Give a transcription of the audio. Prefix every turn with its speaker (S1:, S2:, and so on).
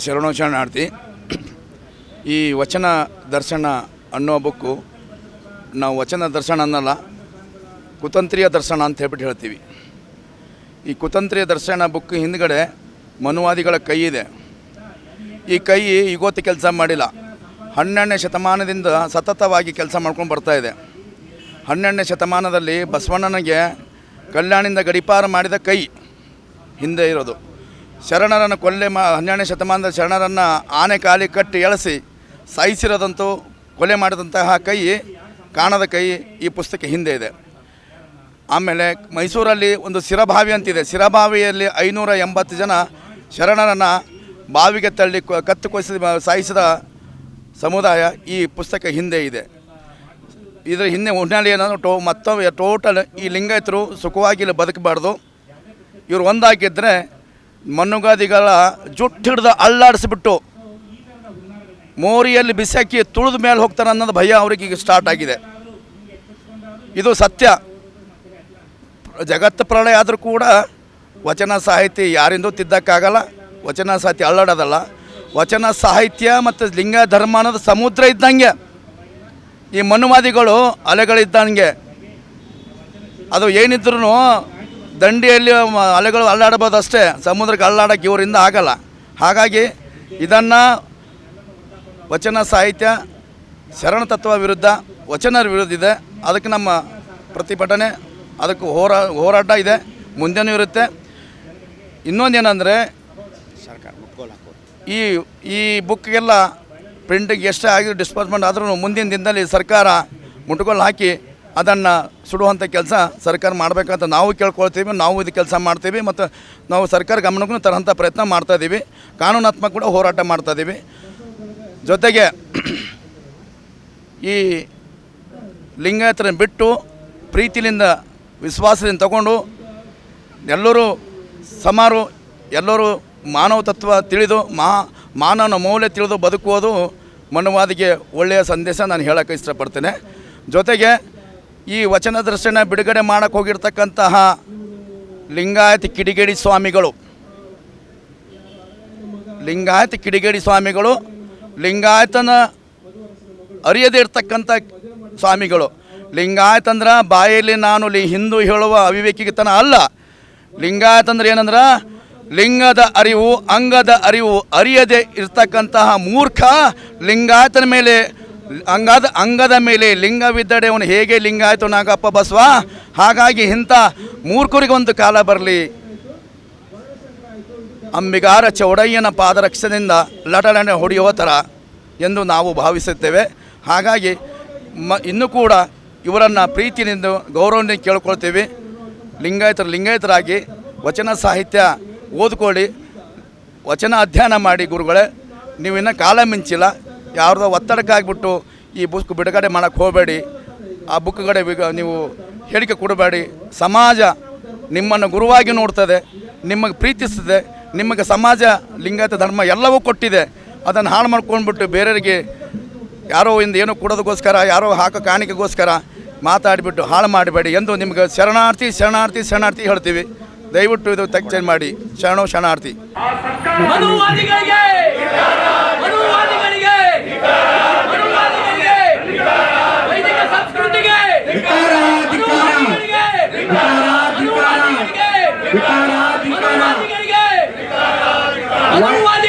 S1: ಶರಣೋ ಶರಣಾರ್ಥಿ. ಈ ವಚನ ದರ್ಶನ ಅನ್ನೋ ಬುಕ್ಕು ನಾವು ವಚನ ದರ್ಶನ ಅನ್ನಲ್ಲ, ಕುತಂತ್ರೀಯ ದರ್ಶನ ಅಂತ ಹೇಳ್ಬಿಟ್ಟು ಹೇಳ್ತೀವಿ. ಈ ಕುತಂತ್ರೀಯ ದರ್ಶನ ಬುಕ್ ಹಿಂದ್ಗಡೆ ಮನುವಾದಿಗಳ ಕೈ ಇದೆ. ಈ ಕೈ ಇವತ್ತು ಕೆಲಸ ಮಾಡಿಲ್ಲ, 12ನೇ ಶತಮಾನದಿಂದ ಸತತವಾಗಿ ಕೆಲಸ ಮಾಡ್ಕೊಂಡು ಬರ್ತಾಯಿದೆ. 12ನೇ ಶತಮಾನದಲ್ಲಿ ಬಸವಣ್ಣನಿಗೆ ಕಲ್ಯಾಣಿಂದ ಗಡಿಪಾರ ಮಾಡಿದ ಕೈ ಹಿಂದೆ ಇರೋದು. ಶರಣರನ್ನು 12ನೇ ಶತಮಾನದ ಶರಣರನ್ನು ಆನೆ ಕಾಲಿ ಕಟ್ಟಿ ಎಳೆಸಿ ಸಾಯಿಸಿರೋದಂತೂ, ಕೊಲೆ ಮಾಡಿದಂತಹ ಕೈ, ಕಾಣದ ಕೈ ಈ ಪುಸ್ತಕ ಹಿಂದೆ ಇದೆ. ಆಮೇಲೆ ಮೈಸೂರಲ್ಲಿ ಒಂದು ಸಿರಬಾವಿ ಅಂತಿದೆ. ಸಿರಬಾವಿಯಲ್ಲಿ 580 ಜನ ಶರಣರನ್ನು ಬಾವಿಗೆ ತಳ್ಳಿ ಕತ್ತು ಕೊಯ್ಸಿ ಸಾಯಿಸಿದ ಸಮುದಾಯ ಈ ಪುಸ್ತಕ ಹಿಂದೆ ಇದೆ. ಇದರ ಹಿಂದೆ ಹಿನ್ನೆಲೆ ಏನಂದ್ರೆ ಮತ್ತೊಮ್ಮೆ ಟೋಟಲ್ ಈ ಲಿಂಗಾಯತರು ಸುಖವಾಗಿ ಇಲ್ಲಿ ಬದುಕಬಾರ್ದು, ಇವರು ಒಂದಾಗಿದ್ದರೆ ಮನ್ನುಗಾದಿಗಳ ಜುಟ್ಟು ಹಿಡ್ದು ಅಳ್ಳಾಡಿಸ್ಬಿಟ್ಟು ಮೋರಿಯಲ್ಲಿ ಬಿಸಾಕಿ ತುಳಿದ ಮೇಲೆ ಹೋಗ್ತಾರೆ ಅನ್ನೋದು ಭಯ ಅವ್ರಿಗೆ ಈಗ ಸ್ಟಾರ್ಟ್ ಆಗಿದೆ. ಇದು ಸತ್ಯ. ಜಗತ್ತು ಪ್ರಳಯ ಆದರೂ ಕೂಡ ವಚನ ಸಾಹಿತ್ಯ ಯಾರಿಂದೂ ತಿದ್ದಕ್ಕಾಗಲ್ಲ. ವಚನ ಸಾಹಿತ್ಯ ಅಳ್ಳಾಡೋದಲ್ಲ. ವಚನ ಸಾಹಿತ್ಯ ಮತ್ತು ಲಿಂಗ ಧರ್ಮ ಅನ್ನೋದು ಸಮುದ್ರ ಇದ್ದಂಗೆ, ಈ ಮನುವಾದಿಗಳು ಅಲೆಗಳಿದ್ದಂಗೆ. ಅದು ಏನಿದ್ರೂ ದಂಡಿಯಲ್ಲಿ ಅಲೆಗಳು ಅಲ್ಲಾಡಬೋದು ಅಷ್ಟೇ, ಸಮುದ್ರಕ್ಕೆ ಅಲ್ಲಾಡೋಕ್ಕೆ ಇವರಿಂದ ಆಗಲ್ಲ. ಹಾಗಾಗಿ ಇದನ್ನು ವಚನ ಸಾಹಿತ್ಯ ಶರಣ ತತ್ವ ವಿರುದ್ಧ, ವಚನರ ವಿರುದ್ಧ ಇದೆ. ಅದಕ್ಕೆ ನಮ್ಮ ಪ್ರತಿಭಟನೆ, ಅದಕ್ಕೆ ಹೋರಾಟ ಇದೆ, ಮುಂದೆನೂ ಇರುತ್ತೆ. ಇನ್ನೊಂದೇನೆಂದರೆ ಈ ಬುಕ್ಗೆಲ್ಲ ಪ್ರಿಂಟಿಗೆ ಎಷ್ಟೇ ಆಗಿ ಡಿಸ್ಪೋಸ್ಮೆಂಟ್ ಆದ್ರೂ ಮುಂದಿನ ದಿನದಲ್ಲಿ ಸರ್ಕಾರ ಮುಟ್ಟುಗೋಲು ಹಾಕಿ ಅದನ್ನು ಸುಡುವಂಥ ಕೆಲಸ ಸರ್ಕಾರ ಮಾಡಬೇಕಂತ ನಾವು ಕೇಳ್ಕೊಳ್ತೀವಿ. ನಾವು ಇದು ಕೆಲಸ ಮಾಡ್ತೀವಿ ಮತ್ತು ನಾವು ಸರ್ಕಾರ ಗಮನಕ್ಕೂ ತರೋಂಥ ಪ್ರಯತ್ನ ಮಾಡ್ತಾಯಿದ್ದೀವಿ. ಕಾನೂನಾತ್ಮಕ ಕೂಡ ಹೋರಾಟ ಮಾಡ್ತಾಯಿದ್ದೀವಿ. ಜೊತೆಗೆ ಈ ಲಿಂಗಾಯತರನ್ನು ಬಿಟ್ಟು ಪ್ರೀತಿಲಿಂದ, ವಿಶ್ವಾಸದಿಂದ ತಗೊಂಡು ಎಲ್ಲರೂ ಸಮಾರು, ಎಲ್ಲರೂ ಮಾನವ ತತ್ವ ತಿಳಿದು ಮಾನವನ ಮೌಲ್ಯ ತಿಳಿದು ಬದುಕುವುದು ಮನುವಾದಿಗೆ ಒಳ್ಳೆಯ ಸಂದೇಶ ನಾನು ಹೇಳೋಕ್ಕೆ ಇಷ್ಟಪಡ್ತೇನೆ. ಜೊತೆಗೆ ಈ ವಚನ ದರ್ಶನ ಬಿಡುಗಡೆ ಮಾಡೋಕ್ಕೆ ಹೋಗಿರ್ತಕ್ಕಂತಹ ಲಿಂಗಾಯತ ಕಿಡಿಗೇಡಿ ಸ್ವಾಮಿಗಳು, ಲಿಂಗಾಯತನ ಅರಿಯದೇ ಇರ್ತಕ್ಕಂಥ ಸ್ವಾಮಿಗಳು. ಲಿಂಗಾಯತಂದ್ರೆ ಬಾಯಲ್ಲಿ ನಾನು ಹಿಂದೂ ಹೇಳುವ ಅವಿವೇಕಿತನ ಅಲ್ಲ. ಲಿಂಗಾಯತಂದ್ರೆ ಏನಂದ್ರೆ ಲಿಂಗದ ಅರಿವು, ಅಂಗದ ಅರಿವು ಅರಿಯದೇ ಇರ್ತಕ್ಕಂತಹ ಮೂರ್ಖ. ಲಿಂಗಾಯತನ ಮೇಲೆ ಅಂಗದ ಮೇಲೆ ಲಿಂಗವಿದ್ದಡೆ ಅವನು ಹೇಗೆ ಲಿಂಗಾಯತ ನಾಗಪ್ಪ ಬಸವ. ಹಾಗಾಗಿ ಇಂಥ ಮೂರ್ಖರಿಗೆ ಒಂದು ಕಾಲ ಬರಲಿ, ಅಂಬಿಗಾರ ಚೌಡಯ್ಯನ ಪಾದರಕ್ಷದಿಂದ ಲಟಲನೆ ಹೊಡೆಯುವ ಥರ ಎಂದು ನಾವು ಭಾವಿಸುತ್ತೇವೆ. ಹಾಗಾಗಿ ಇನ್ನೂ ಕೂಡ ಇವರನ್ನು ಪ್ರೀತಿಯಿಂದ, ಗೌರವದಿಂದ ಕೇಳ್ಕೊಳ್ತೀವಿ. ಲಿಂಗಾಯತರಾಗಿ ವಚನ ಸಾಹಿತ್ಯ ಓದ್ಕೊಳ್ಳಿ, ವಚನ ಅಧ್ಯಯನ ಮಾಡಿ. ಗುರುಗಳೇ, ನೀವು ಇನ್ನೂ ಕಾಲ ಮಿಂಚಿಲ್ಲ. ಯಾರ್ದೋ ಒತ್ತಡಕ್ಕಾಗಿಬಿಟ್ಟು ಈ ಬುಕ್ ಬಿಡುಗಡೆ ಮಾಡೋಕ್ಕೆ ಹೋಗಬೇಡಿ. ಆ ಬುಕ್ ಕಡೆ ನೀವು ಹೇಳಿಕೆ ಕೊಡಬೇಡಿ. ಸಮಾಜ ನಿಮ್ಮನ್ನು ಗುರುವಾಗಿ ನೋಡ್ತದೆ, ನಿಮಗೆ ಪ್ರೀತಿಸ್ತದೆ. ನಿಮಗೆ ಸಮಾಜ ಲಿಂಗಾಯತ ಧರ್ಮ ಎಲ್ಲವೂ ಕೊಟ್ಟಿದೆ. ಅದನ್ನು ಹಾಳು ಮಾಡ್ಕೊಂಡ್ಬಿಟ್ಟು ಬೇರೆಯವರಿಗೆ ಯಾರೋ ಏನೋ ಕೊಡೋದಕ್ಕೋಸ್ಕರ, ಯಾರೋ ಹಾಕೋ ಕಾಣಿಕೆಗೋಸ್ಕರ ಮಾತಾಡಿಬಿಟ್ಟು ಹಾಳು ಮಾಡಬೇಡಿ ಎಂದು ನಿಮಗೆ ಶರಣಾರ್ಥಿ ಹೇಳ್ತೀವಿ. ದಯವಿಟ್ಟು ಇದು ಚೇಂಜ್ ಮಾಡಿ. ಶರಣೋ ಶರಣಾರ್ಥಿ.
S2: What?